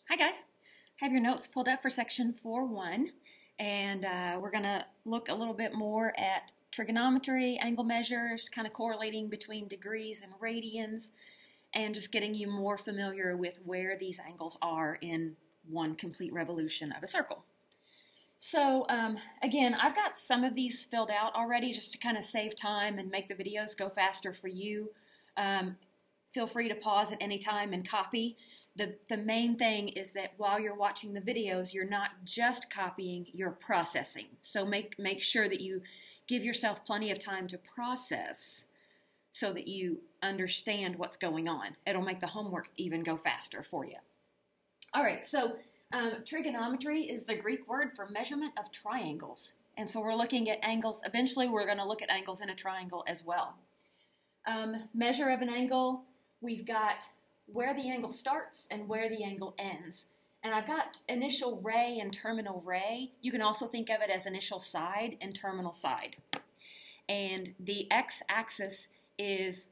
Hi guys, have your notes pulled up for section 4.1 and we're going to look a little bit more at trigonometry, angle measures, kind of correlating between degrees and radians, and just getting you more familiar with where these angles are in one complete revolution of a circle. So again, I've got some of these filled out already just to kind of save time and make the videos go faster for you. Feel free to pause at any time and copy. The main thing is that while you're watching the videos, you're not just copying, you're processing. So make sure that you give yourself plenty of time to process so that you understand what's going on. It'll make the homework even go faster for you. All right, so trigonometry is the Greek word for measurement of triangles. And so we're looking at angles. Eventually, we're going to look at angles in a triangle as well. Measure of an angle, we've got where the angle starts and where the angle ends. And I've got initial ray and terminal ray. You can also think of it as initial side and terminal side. And the x-axis is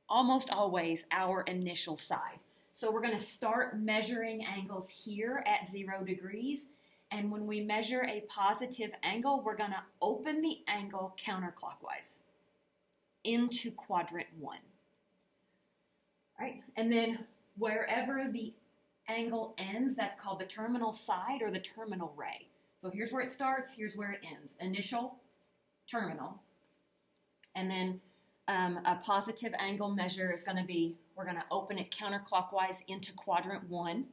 almost always our initial side. So we're going to start measuring angles here at 0 degrees. And when we measure a positive angle, we're going to open the angle counterclockwise into quadrant 1. Right? And then wherever the angle ends, that's called the terminal side or the terminal ray. So here's where it starts, here's where it ends. Initial, terminal. And then a positive angle measure is going to be, we're going to open it counterclockwise into quadrant 1.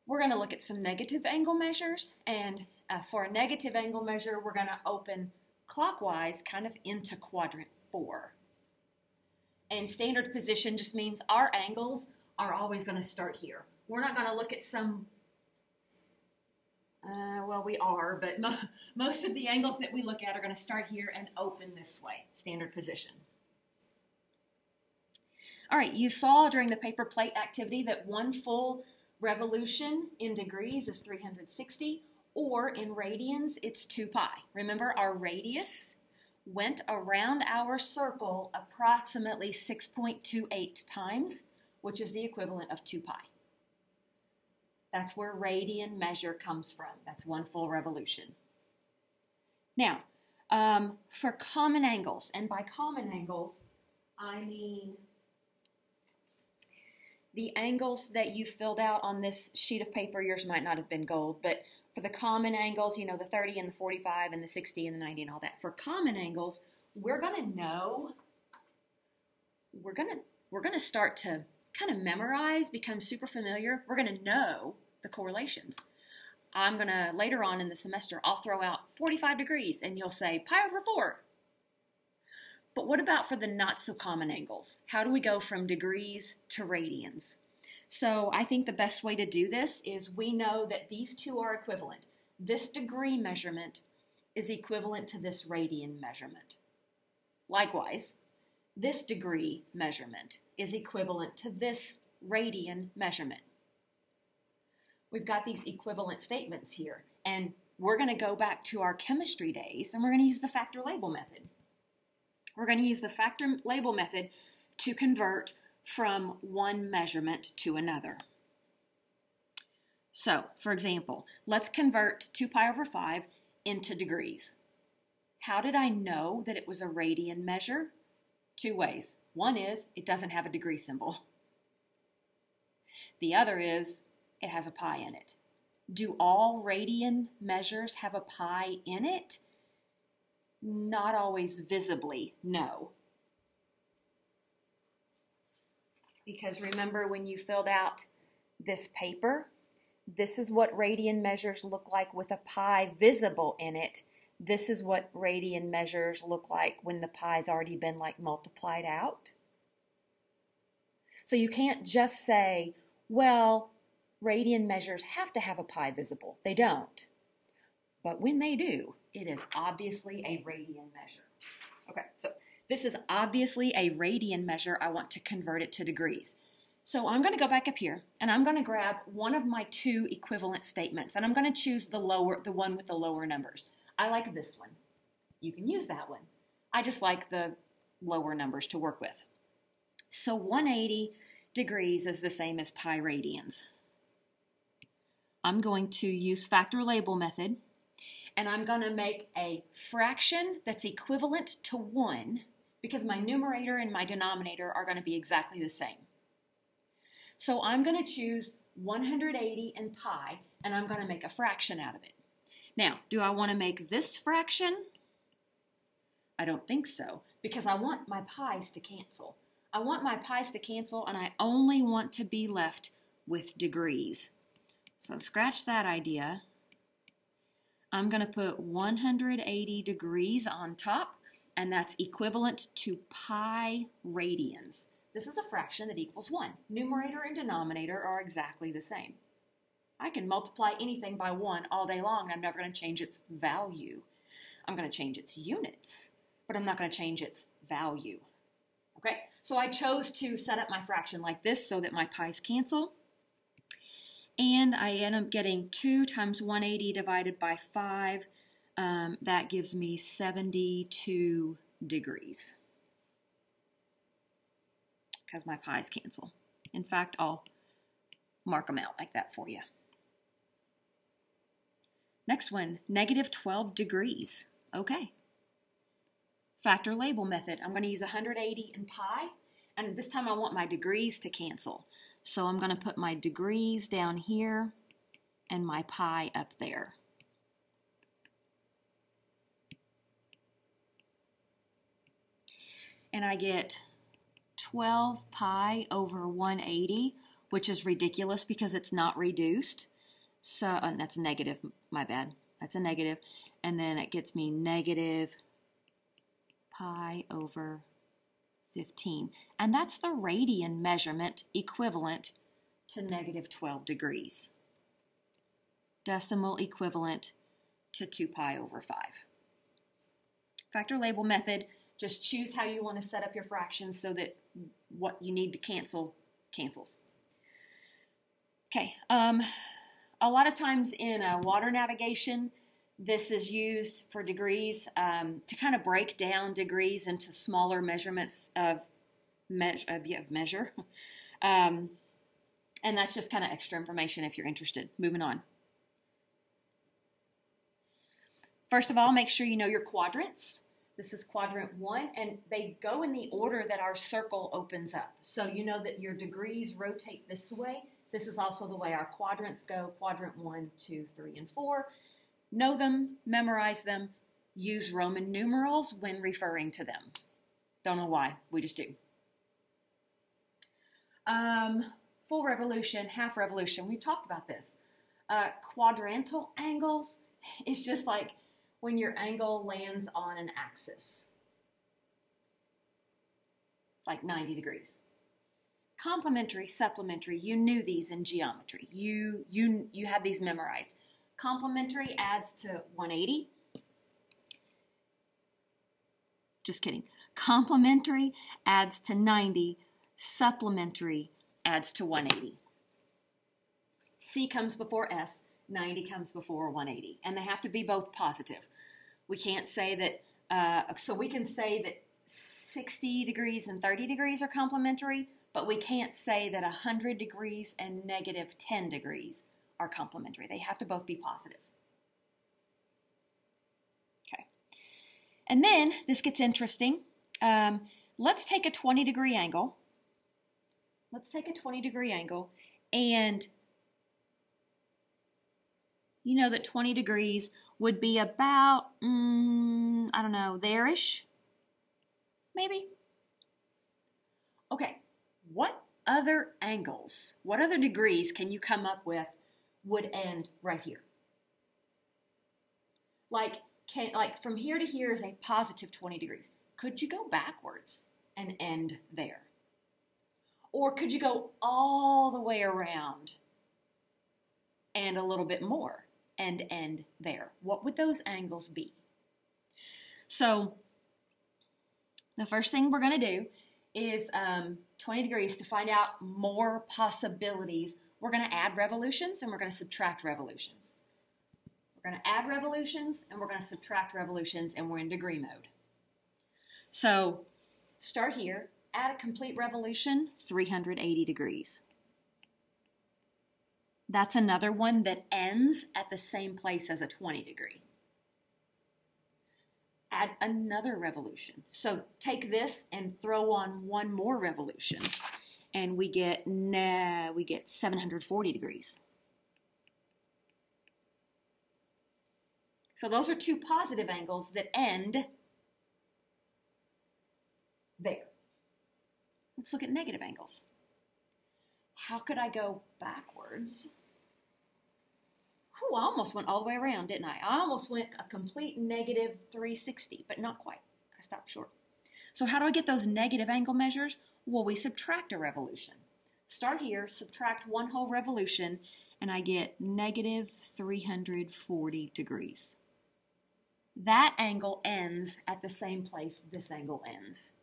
We're going to look at some negative angle measures. And for a negative angle measure, we're going to open clockwise kind of into quadrant 4. And standard position just means our angles are always going to start here. We're not going to look at some, well, we are, but most of the angles that we look at are going to start here and open this way, standard position. All right, you saw during the paper plate activity that one full revolution in degrees is 360, or in radians, it's 2 pi. Remember, our radius went around our circle approximately 6.28 times, which is the equivalent of 2 pi. That's where radian measure comes from. That's one full revolution. Now, for common angles, and by common angles, I mean the angles that you filled out on this sheet of paper. Yours might not have been gold, but for the common angles, you know, the 30 and the 45 and the 60 and the 90 and all that. For common angles, we're going to know, we're going to start to kind of memorize, become super familiar. We're going to know the correlations. I'm going to, later on in the semester, I'll throw out 45 degrees and you'll say pi over 4. But what about for the not so common angles? How do we go from degrees to radians? So I think the best way to do this is we know that these two are equivalent. This degree measurement is equivalent to this radian measurement. Likewise, this degree measurement is equivalent to this radian measurement. We've got these equivalent statements here, and we're going to go back to our chemistry days, and we're going to use the factor label method. We're going to use the factor label method to convert from one measurement to another. So, for example, let's convert 2 pi over 5 into degrees. How did I know that it was a radian measure? 2 ways. One is it doesn't have a degree symbol. The other is it has a pi in it. Do all radian measures have a pi in it? Not always visibly, no. Because remember when you filled out this paper, this is what radian measures look like with a pi visible in it. This is what radian measures look like when the pi's already been like multiplied out. So you can't just say, well, radian measures have to have a pi visible. They don't. But when they do, it is obviously a radian measure. Okay, so this is obviously a radian measure. I want to convert it to degrees. So I'm going to go back up here, and I'm going to grab one of my 2 equivalent statements, and I'm going to choose the one with the lower numbers. I like this one. You can use that one. I just like the lower numbers to work with. So 180 degrees is the same as pi radians. I'm going to use factor label method, and I'm going to make a fraction that's equivalent to 1 because my numerator and my denominator are going to be exactly the same. So I'm going to choose 180 and pi, and I'm going to make a fraction out of it. Now, do I want to make this fraction? I don't think so, because I want my pi's to cancel. I want my pi's to cancel, and I only want to be left with degrees. So scratch that idea. I'm going to put 180 degrees on top, and that's equivalent to pi radians. This is a fraction that equals 1. Numerator and denominator are exactly the same. I can multiply anything by 1 all day long, and I'm never going to change its value. I'm going to change its units, but I'm not going to change its value. Okay, so I chose to set up my fraction like this so that my pi's cancel. And I end up getting 2 times 180 divided by 5. That gives me 72 degrees. Because my pi's cancel. In fact, I'll mark them out like that for you. Next one, negative 12 degrees. Okay. Factor label method. I'm going to use 180 and pi. And this time I want my degrees to cancel. So I'm going to put my degrees down here and my pi up there. And I get 12 pi over 180, which is ridiculous because it's not reduced. So that's negative, my bad. That's a negative. And then it gets me negative pi over 15. And that's the radian measurement equivalent to negative 12 degrees. Decimal equivalent to 2 pi over 5. Factor label method, just choose how you want to set up your fractions so that what you need to cancel cancels. Okay, a lot of times in water navigation, this is used for degrees to kind of break down degrees into smaller measurements of measure. And that's just kind of extra information if you're interested. Moving on. First of all, make sure you know your quadrants. This is quadrant 1, and they go in the order that our circle opens up. So you know that your degrees rotate this way. This is also the way our quadrants go, quadrant 1, 2, 3, and 4. Know them, memorize them, use Roman numerals when referring to them. Don't know why, we just do. Full revolution, half revolution, we've talked about this. Quadrantal angles is just like when your angle lands on an axis, like 90 degrees. Complementary, supplementary, you knew these in geometry. You had these memorized. Complementary adds to 180. Just kidding. Complementary adds to 90. Supplementary adds to 180. C comes before S. 90 comes before 180. And they have to be both positive. We can't say that, so we can say that 60 degrees and 30 degrees are complementary, but we can't say that 100 degrees and negative 10 degrees are complementary. They have to both be positive. Okay. And then this gets interesting. Let's take a 20-degree angle. Let's take a 20-degree angle, and you know that 20 degrees would be about, I don't know, there-ish, maybe? Okay, what other angles, what other degrees can you come up with would end right here? Like from here to here is a positive 20 degrees. Could you go backwards and end there? Or could you go all the way around and a little bit more and end there? What would those angles be? So the first thing we're going to do is 20 degrees. To find out more possibilities, we're going to add revolutions and we're going to subtract revolutions. We're going to add revolutions and we're going to subtract revolutions, and we're in degree mode. So start here. add a complete revolution, 380 degrees. That's another one that ends at the same place as a 20 degree. Add another revolution. So take this and throw on one more revolution, and we get 740 degrees. So those are two positive angles that end there. Let's look at negative angles. How could I go backwards? Oh, I almost went all the way around, didn't I? I almost went a complete negative 360, but not quite. I stopped short. So how do I get those negative angle measures? Well, we subtract a revolution. Start here, subtract one whole revolution, and I get negative 340 degrees. That angle ends at the same place this angle ends.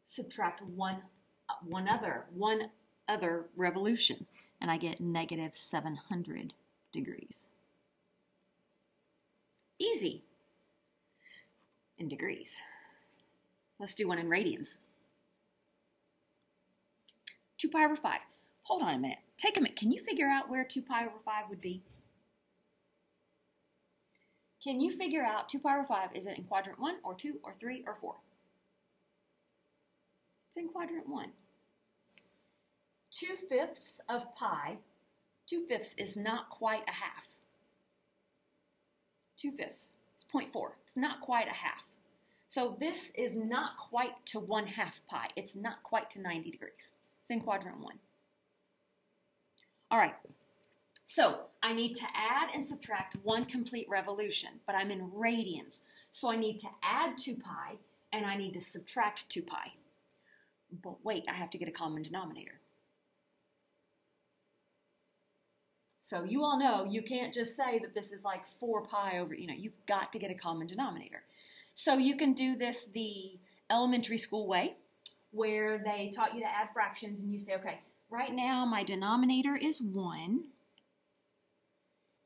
Subtract one other revolution, and I get negative 700 degrees. Easy in degrees. Let's do one in radians. 2 pi over 5. Hold on a minute. Take a minute. Can you figure out where 2 pi over 5 would be? Can you figure out 2 pi over 5? Is it in quadrant 1 or 2 or 3 or 4? It's in quadrant 1. 2/5 of pi, 2/5 is not quite a half. 2/5, it's 0.4. It's not quite a half. So this is not quite to 1/2 pi. It's not quite to 90 degrees. It's in quadrant 1. All right, so I need to add and subtract one complete revolution, but I'm in radians. So I need to add 2 pi, and I need to subtract 2 pi. But wait, I have to get a common denominator. So you all know you can't just say that this is like 4 pi over, you've got to get a common denominator. So you can do this the elementary school way, where they taught you to add fractions, and you say, okay, right now my denominator is 1,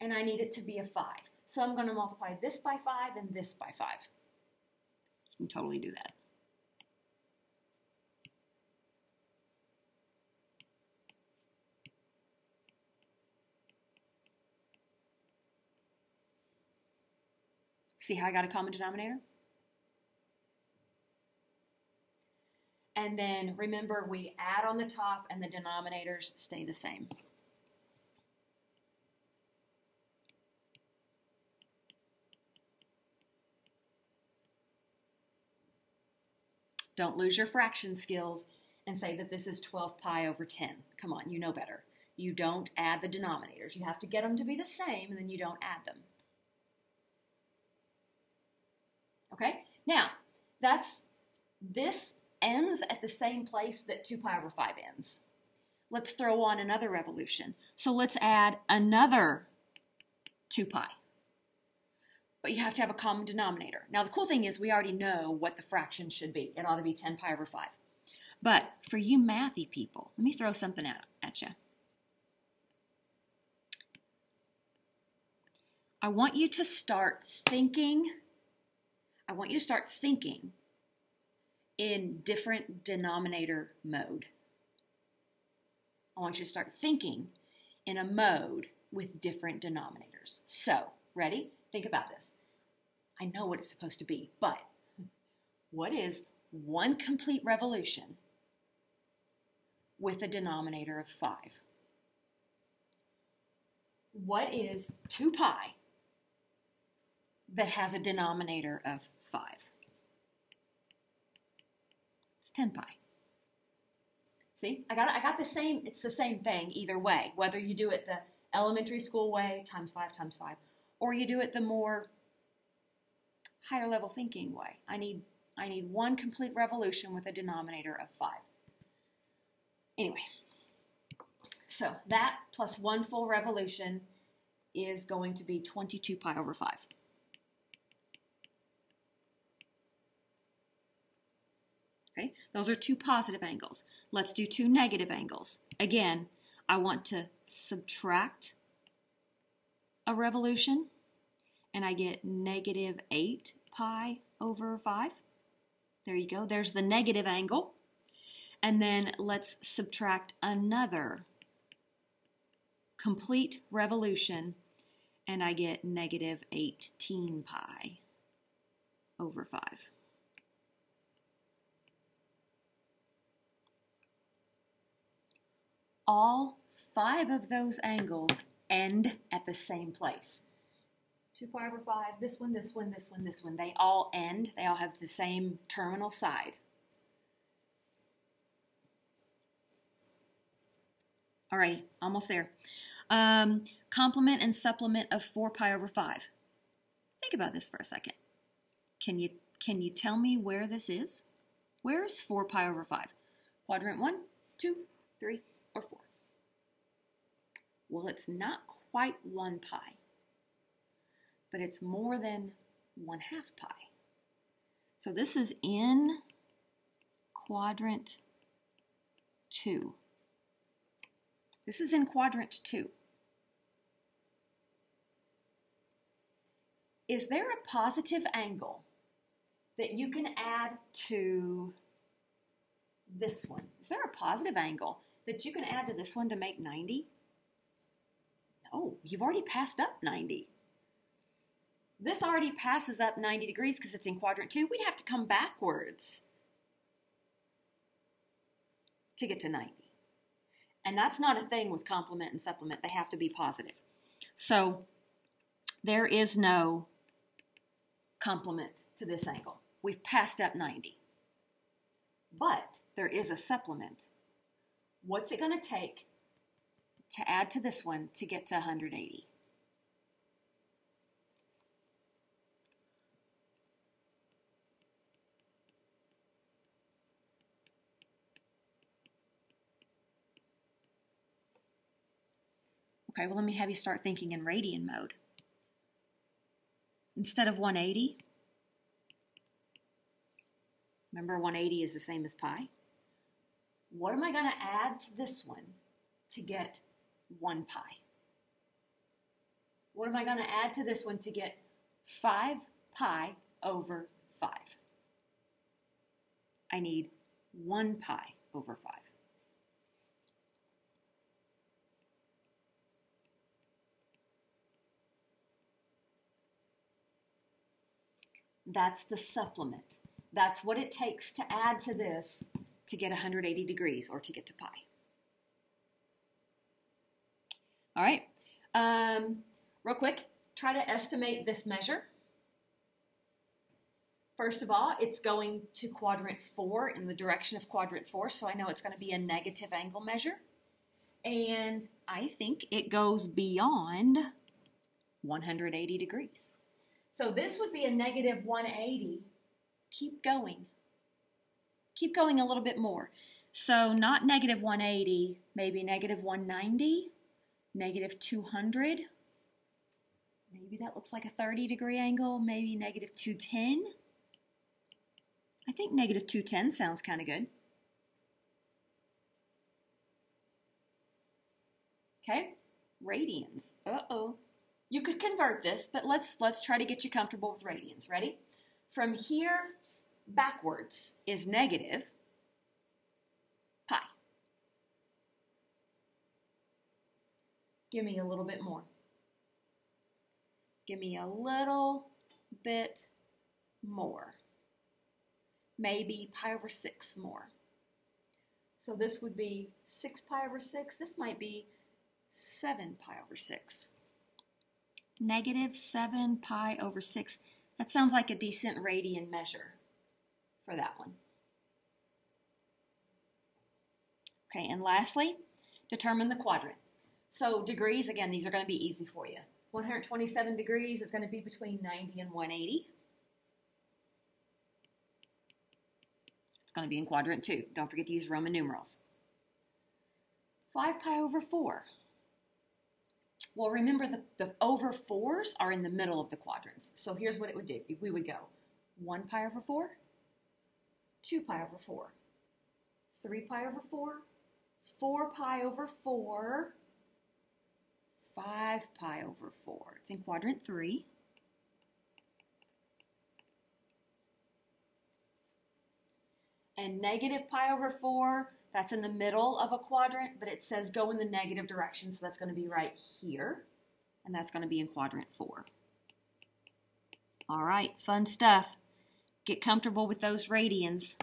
and I need it to be a 5. So I'm going to multiply this by 5 and this by 5. You can totally do that. See how I got a common denominator? And then remember, we add on the top and the denominators stay the same. Don't lose your fraction skills and say that this is 12 pi over 10. Come on, you know better. You don't add the denominators. You have to get them to be the same, and then you don't add them. Okay, now this ends at the same place that 2 pi over 5 ends. Let's throw on another revolution. So let's add another 2 pi. But you have to have a common denominator. Now the cool thing is we already know what the fraction should be. It ought to be 10 pi over 5. But for you mathy people, let me throw something at you. I want you to start thinking in different denominator mode. I want you to start thinking in a mode with different denominators. So, ready? Think about this. I know what it's supposed to be, but what is one complete revolution with a denominator of 5? What is 2 pi that has a denominator of 5? It's 10 pi. See, I got the same, it's the same thing either way, whether you do it the elementary school way, times 5 times 5, or you do it the more higher level thinking way. I need one complete revolution with a denominator of 5. Anyway, so that plus one full revolution is going to be 22 pi over 5. Okay, those are two positive angles. Let's do two negative angles. Again, I want to subtract a revolution, and I get negative 8 pi over 5. There you go. There's the negative angle. And then let's subtract another complete revolution, and I get negative 18 pi over 5. All 5 of those angles end at the same place. 2 pi over 5, this one, this one, this one, this one. They all end. They all have the same terminal side. All right, almost there. Complement and supplement of 4 pi over 5. Think about this for a second. Can you tell me where this is? Where is 4 pi over 5? Quadrant 1, 2, 3, or 4? Well, it's not quite 1 pi, but it's more than 1/2 pi. So this is in quadrant 2. This is in quadrant 2. Is there a positive angle that you can add to this one? Is there a positive angle that you can add to this one to make 90? No, you've already passed up 90. This already passes up 90 degrees because it's in quadrant 2. We'd have to come backwards to get to 90. And that's not a thing with complement and supplement. They have to be positive. So there is no complement to this angle. We've passed up 90. But there is a supplement. What's it going to take to add to this one to get to 180? Okay, well, let me have you start thinking in radian mode. Instead of 180, remember 180 is the same as pi? What am I going to add to this one to get 1 pi? What am I going to add to this one to get 5 pi over 5? I need 1 pi over 5. That's the supplement. That's what it takes to add to this to get 180 degrees or to get to pi. All right, real quick, try to estimate this measure. First of all, it's going to quadrant 4 in the direction of quadrant 4, so I know it's going to be a negative angle measure. And I think it goes beyond 180 degrees. So this would be a negative 180. Keep going. Keep going a little bit more. So not negative 180, maybe negative 190, negative 200. Maybe that looks like a 30-degree angle, maybe negative 210. I think negative 210 sounds kind of good. Okay, radians. Uh-oh. You could convert this, but let's try to get you comfortable with radians. Ready? From here backwards is negative pi. Give me a little bit more. Give me a little bit more. Maybe pi over 6 more. So this would be 6 pi over 6. This might be 7 pi over 6. Negative 7 pi over 6. That sounds like a decent radian measure for that one. Okay, and lastly, determine the quadrant. So degrees, again, these are going to be easy for you. 127 degrees is going to be between 90 and 180. It's going to be in quadrant 2. Don't forget to use Roman numerals. 5 pi over 4. Well, remember the over 4s are in the middle of the quadrants. So here's what it would do. We would go 1 pi over 4, 2 pi over 4, 3 pi over 4, 4 pi over 4, 5 pi over 4. It's in quadrant 3. And negative pi over 4, that's in the middle of a quadrant, but it says go in the negative direction, so that's going to be right here. And that's going to be in quadrant 4. All right, fun stuff. Get comfortable with those radians.